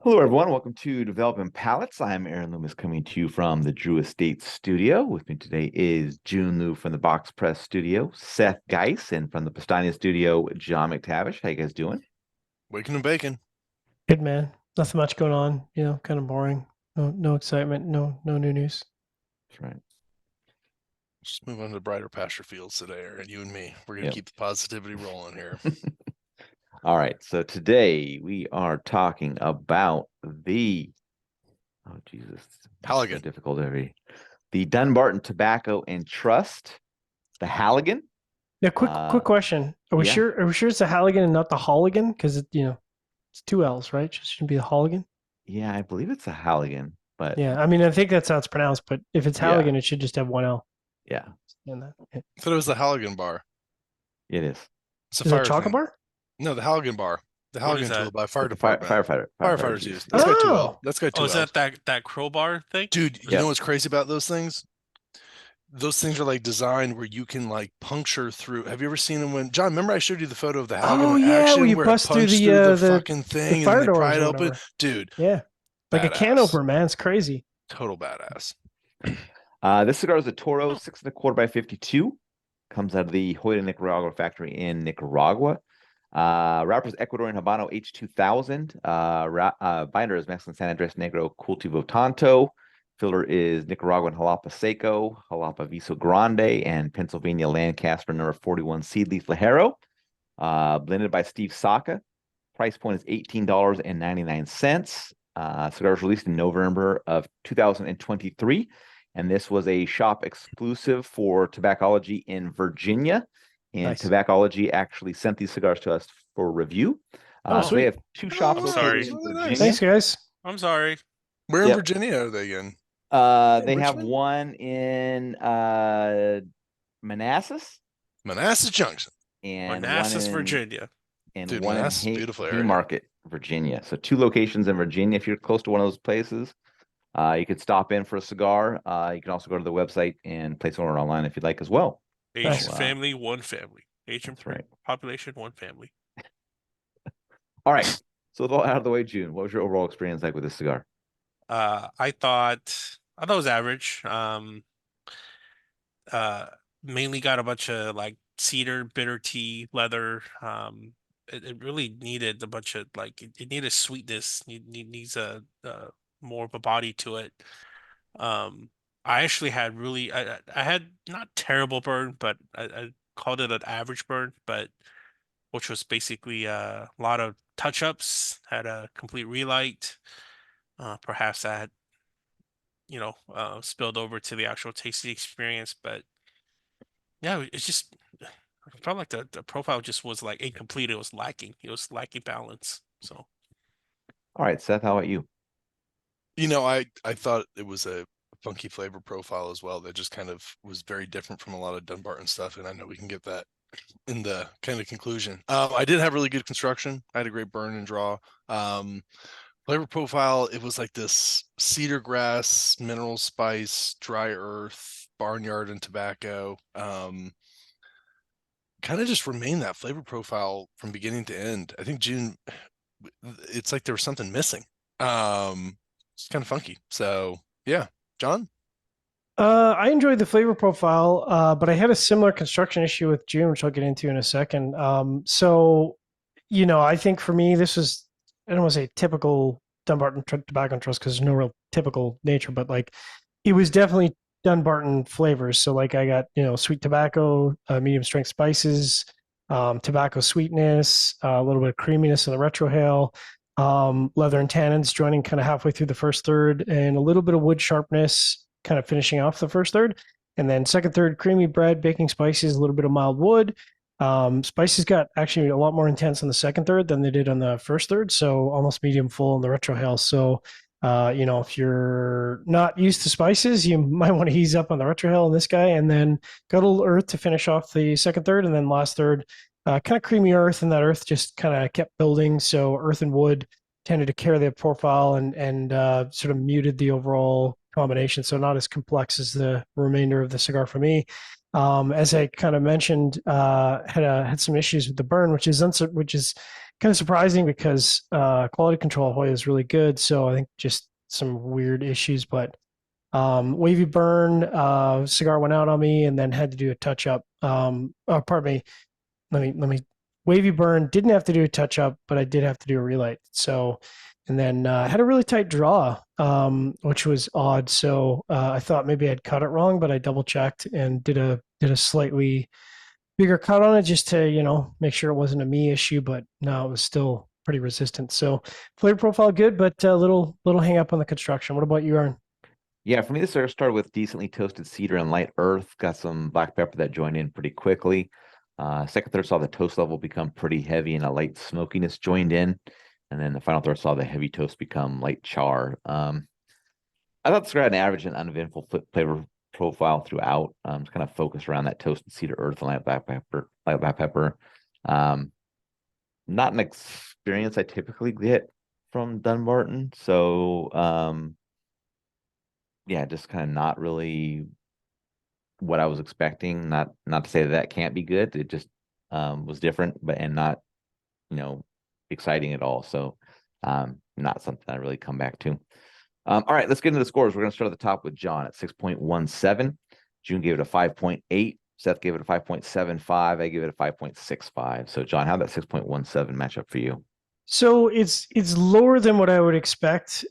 Hello, everyone. Welcome to Developing Palettes. I'm Aaron Loomis coming to you from the Drew Estate Studio. With me today is Jiunn from the Box Press Studio, Seth Geis, and from the Pastania Studio, John McTavish. How you guys doing? Waking and bacon. Good, man. Nothing much going on. Kind of boring. No excitement. No new news. That's right. Just move on to the brighter pasture fields today, Aaron. You and me. We're gonna keep the positivity rolling here. All right. So today we are talking about Halligan. Difficult the Dunbarton Tobacco and Trust, the Halligan. Yeah, quick question. Are we sure? Are we sure it's the Halligan and not the Halligan? Because it's two L's, right? It shouldn't be the Halligan. Yeah, I believe it's a Halligan, but yeah, I mean, I think that's how it's pronounced. But if it's Halligan, it should just have one L. Yeah. I thought it was the Halligan bar. It is. It's a chocolate bar? No, the Halligan bar. The Halligan tool by fire department. Firefighters use. That's got 2 L. That's got 2 L. Is that crowbar thing? Dude, you know what's crazy about those things? Those things are like designed where you can like puncture through. Have you ever seen them when John? Remember I showed you the photo of the Halligan where you where bust it through the fucking thing fire and then they pry it doors open? Dude. Yeah. Like a can opener, man. It's crazy. Total badass. This cigar is a Toro 6 1/4 by 52. Comes out of the Hoyt, Nicaragua factory in Nicaragua. Wrapper is Ecuadorian Habano H2000. Binder is Mexican San Andres Negro Cultivo Tanto. Filler is Nicaraguan Jalapa Seco, Jalapa Viso Grande, and Pennsylvania Lancaster number 41 Seedleaf Lajero. Blended by Steve Saka. Price point is $18.99. Cigar was released in November of 2023. And this was a shop exclusive for Tobaccology in Virginia. And Nice. Tobaccology actually sent these cigars to us for review. So they have 2 shops sorry. in Virginia. Thanks, guys. I'm sorry. Where in Virginia are they again? They have one in Manassas. Manassas Junction. And Manassas, Virginia. And Dude, one Manassas, in beautiful area. Haymarket, Virginia. So 2 locations in Virginia. If you're close to one of those places, you could stop in for a cigar. You can also go to the website and place an order online if you'd like as well. Asian family, one family. Asian population, one family. All right. So with all out of the way, Jiunn, what was your overall experience like with this cigar? I thought it was average. Mainly got a bunch of like cedar, bitter tea, leather. It really needed a bunch of it needed sweetness. It needs a more of a body to it. I actually had I had not terrible burn, but I called it an average burn, but which was basically a lot of touch-ups, had a complete relight. Perhaps that spilled over to the actual tasting experience, but yeah, it's just I felt like the profile just was like incomplete. It was lacking. It was lacking balance. So, all right, Seth, how about you? I thought it was a funky flavor profile as well that just kind of was very different from a lot of Dunbarton stuff, and I know we can get that in the kind of conclusion. I did have really good construction. I had a great burn and draw. Flavor profile, it was like this cedar grass, mineral spice, dry earth, barnyard and tobacco. Kind of just remained that flavor profile from beginning to end. I think Jiunn, it's like there was something missing. It's kind of funky. So yeah, John? I enjoyed the flavor profile, but I had a similar construction issue with Jiunn, which I'll get into in a second. I think for me, this was, I don't want to say typical Dunbarton Tobacco and Trust because there's no real typical nature, but like it was definitely Dunbarton flavors. So like I got, sweet tobacco, medium strength spices, tobacco sweetness, a little bit of creaminess in the retrohale, leather and tannins joining kind of halfway through the first third, and a little bit of wood sharpness kind of finishing off the first third. And then second third, creamy bread, baking spices, a little bit of mild wood. Spices got actually a lot more intense on the second third than they did on the first third. So almost medium full in the retrohale. So, if you're not used to spices, you might want to ease up on the retrohale in this guy, and then got a little earth to finish off the second third. And then last third, kind of creamy earth, and that earth just kind of kept building. So earth and wood tended to carry the profile and sort of muted the overall combination. So not as complex as the remainder of the cigar for me. As I kind of mentioned, had some issues with the burn, which is kind of surprising because quality control Hoya is really good. So I think just some weird issues, but wavy burn, cigar went out on me and then had to do a touch up. Pardon me. Let me wavy burn, didn't have to do a touch up, but I did have to do a relight. So, and then I had a really tight draw, which was odd. So I thought maybe I'd cut it wrong, but I double checked and did a slightly bigger cut on it just to make sure it wasn't a me issue. But no, it was still pretty resistant. So flavor profile good, but a little hang up on the construction. What about you, Aaron? Yeah, for me, this started with decently toasted cedar and light earth. Got some black pepper that joined in pretty quickly. Second third saw the toast level become pretty heavy and a light smokiness joined in. And then the final third saw the heavy toast become light char. I thought the cigar had an average and uneventful flavor profile throughout. Just kind of focused around that toasted cedar earth and light black pepper. Not an experience I typically get from Dunbarton. So yeah, just kind of not really what I was expecting. Not to say that can't be good. It just was different, and not exciting at all. So not something I really come back to. All right, let's get into the scores. We're going to start at the top with John at 6.17. Jiunn gave it a 5.8. Seth gave it a 5.75. I gave it a 5.65. So John, how did that 6.17 match up for you? So it's lower than what I would expect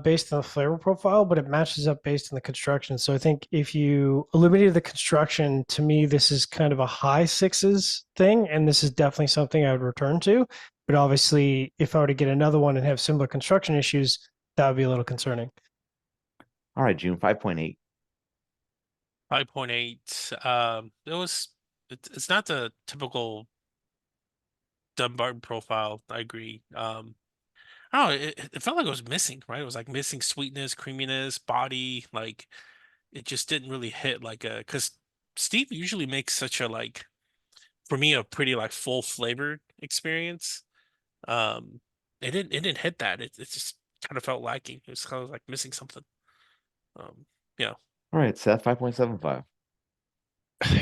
based on the flavor profile, but it matches up based on the construction. So I think if you eliminated the construction, to me, this is kind of a high sixes thing, and this is definitely something I would return to. But obviously, if I were to get another one and have similar construction issues, that would be a little concerning. All right, Jiunn, 5.8. 5.8. It's not the typical Dunbarton profile. I agree. I don't know. It felt like it was missing, right? It was like missing sweetness, creaminess, body. Like it just didn't really hit because Steve usually makes such a for me a pretty full flavored experience. It didn't hit that. It just kind of felt lacking. It was kind of like missing something. Yeah. All right, Seth, 5.75.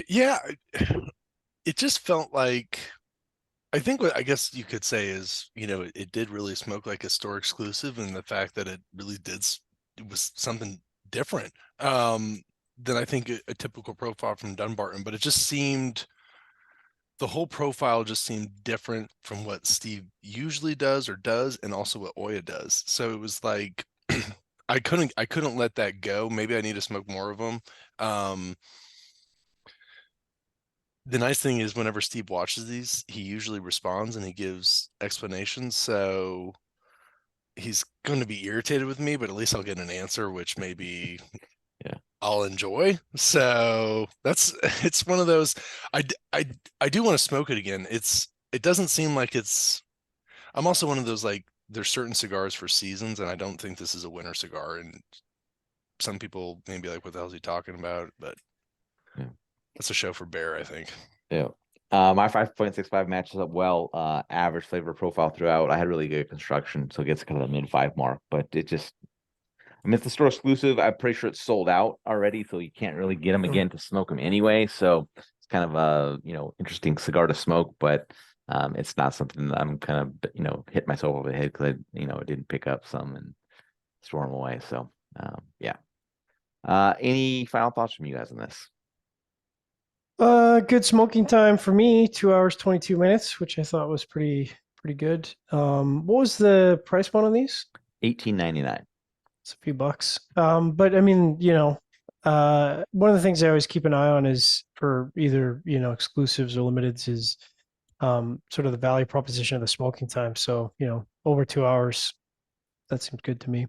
Yeah, it just felt like, I think what I guess you could say is, it did really smoke like a store exclusive, and the fact that it really it was something different than I think a typical profile from Dunbarton. But it just seemed, the whole profile just seemed different from what Steve usually does, and also what Oya does. So it was like I couldn't let that go. Maybe I need to smoke more of them. The nice thing is whenever Steve watches these, he usually responds and he gives explanations. So he's going to be irritated with me, but at least I'll get an answer, which maybe I'll enjoy. So it's one of those. I do want to smoke it again. It doesn't seem like I'm also one of those, there's certain cigars for seasons, and I don't think this is a winter cigar. And some people may be like, what the hell is he talking about? But that's a show for Bear, I think. Yeah. My 5.65 matches up well. Average flavor profile throughout. I had really good construction, so it gets kind of the mid-5 mark. But it's the store exclusive. I'm pretty sure it's sold out already, so you can't really get them again to smoke them anyway. So it's kind of a interesting cigar to smoke, but it's not something that I'm kind of hit myself over the head because I didn't pick up some and store them away. So yeah. Any final thoughts from you guys on this? Good smoking time for me, 2 hours 22 minutes, which I thought was pretty good. What was the price point on these? $18.99. It's a few bucks. But I mean, one of the things I always keep an eye on is for either exclusives or limiteds is sort of the value proposition of the smoking time. So over 2 hours, that seems good to me.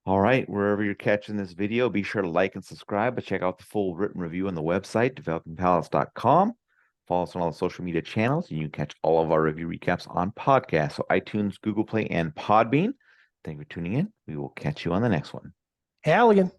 All right, wherever you're catching this video, be sure to like and subscribe, but check out the full written review on the website, developingpalates.com. Follow us on all the social media channels, and you can catch all of our review recaps on podcasts, so iTunes, Google Play, and Podbean. Thank you for tuning in. We will catch you on the next one. Halligan.